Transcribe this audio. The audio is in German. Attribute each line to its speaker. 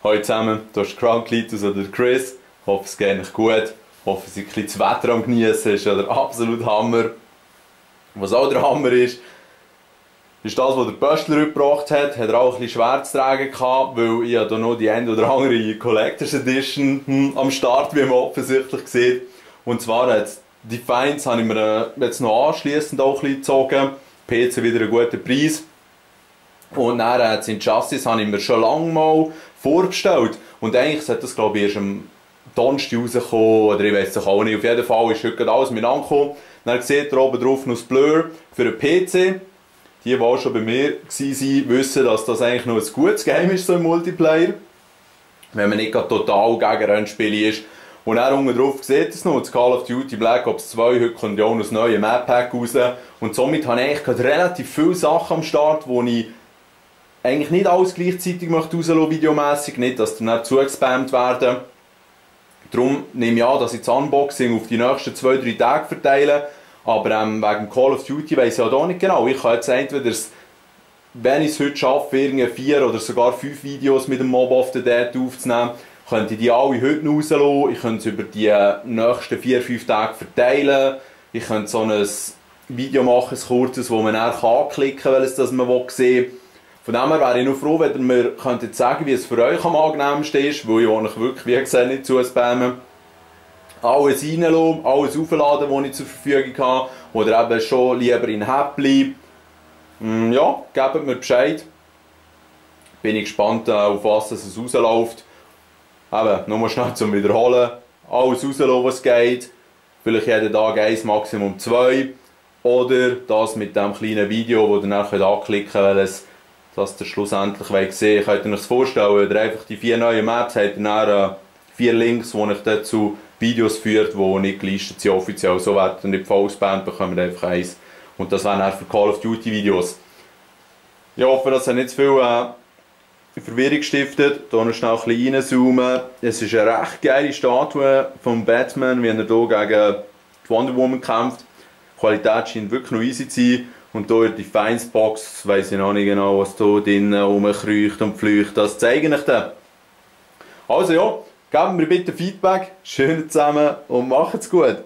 Speaker 1: Hallo zusammen, hier ist Crown-Klitus oder Chris. Ich hoffe, es geht euch gut. Ich hoffe, ihr seid das Wetter am Genießen. Ist ja der absolute Hammer. Was auch der Hammer ist das, was der Böstler gebracht hat. Hat er auch ein bisschen schwer zu tragen gehabt, weil ich ja hier noch die eine oder andere Collectors Edition am Start, wie man offensichtlich sieht. Und zwar hat Defiance habe ich mir jetzt noch anschliessend auch ein bisschen gezogen. PC wieder einen guten Preis. Und dann das Injustice habe ich mir schon lange mal vorbestellt. Und eigentlich sollte das, glaube ich, erst am Donnerstag rauskommen, oder ich weiß es auch nicht. Auf jeden Fall ist heute alles mit angekommen. Dann seht ihr oben drauf noch das Blur für einen PC. Die auch schon bei mir waren, wissen, dass das eigentlich noch ein gutes Game ist, so im Multiplayer. Wenn man nicht total gegen Rennspiele ist. Und dann unten drauf seht ihr es noch, das Call of Duty Black Ops 2, heute kommt ja auch noch das neue Map Pack raus. Und somit habe ich eigentlich gerade relativ viele Sachen am Start, wo ich eigentlich nicht alles gleichzeitig rauslassen, videomässig, nicht, dass die nicht zugespammt werden. Darum nehme ich an, dass ich das Unboxing auf die nächsten 2-3 Tage verteile. Aber wegen Call of Duty weiss ich ja da nicht genau. Ich kann jetzt entweder, wenn ich es heute schaffe, irgendwie 4 oder sogar 5 Videos mit dem Mob of the Dead aufzunehmen, könnte ich die alle heute noch rauslassen. Ich könnte es über die nächsten 4-5 Tage verteilen. Ich könnte so ein Video machen, ein kurzes, wo man dann anklicken kann, weil es das man sehen will. Von dem her wäre ich noch froh, wenn ihr mir könntet sagen, wie es für euch am angenehmsten ist, weil ich euch wirklich, wie gesagt, nicht zuspammen. Alles reinlassen, alles aufladen, was ich zur Verfügung habe. Oder eben schon lieber in Häppchen. Ja, gebt mir Bescheid. Bin ich gespannt, auf was es rausläuft. Eben, nochmal schnell zum Wiederholen. Alles rauslassen, was geht. Vielleicht jeden Tag 1, Maximum 2. Oder das mit dem kleinen Video, das ihr dann anklicken könnt, dass ihr schlussendlich sehen wollt. Könnt ihr euch das vorstellen, wenn ihr einfach die 4 neuen Maps habt, dann 4 Links, die euch dazu Videos führt, die nicht gelistet sind offiziell. So werdet ihr nicht voll spammt, bekommt ihr einfach eins. Und das wären dann für Call of Duty Videos. Ich hoffe, das hat nicht zu viel Verwirrung gestiftet. Hier noch schnell ein bisschen reinzoomen. Es ist eine recht geile Statue von Batman, wie er hier gegen die Wonder Woman kämpft. Die Qualität scheint wirklich noch easy zu sein. Und hier in die Defiance Box, weiss ich noch nicht genau, was hier drinnen rumkreucht und fleucht. Das zeige ich euch dann. Also ja, gebt mir bitte Feedback, schön zusammen und macht's gut.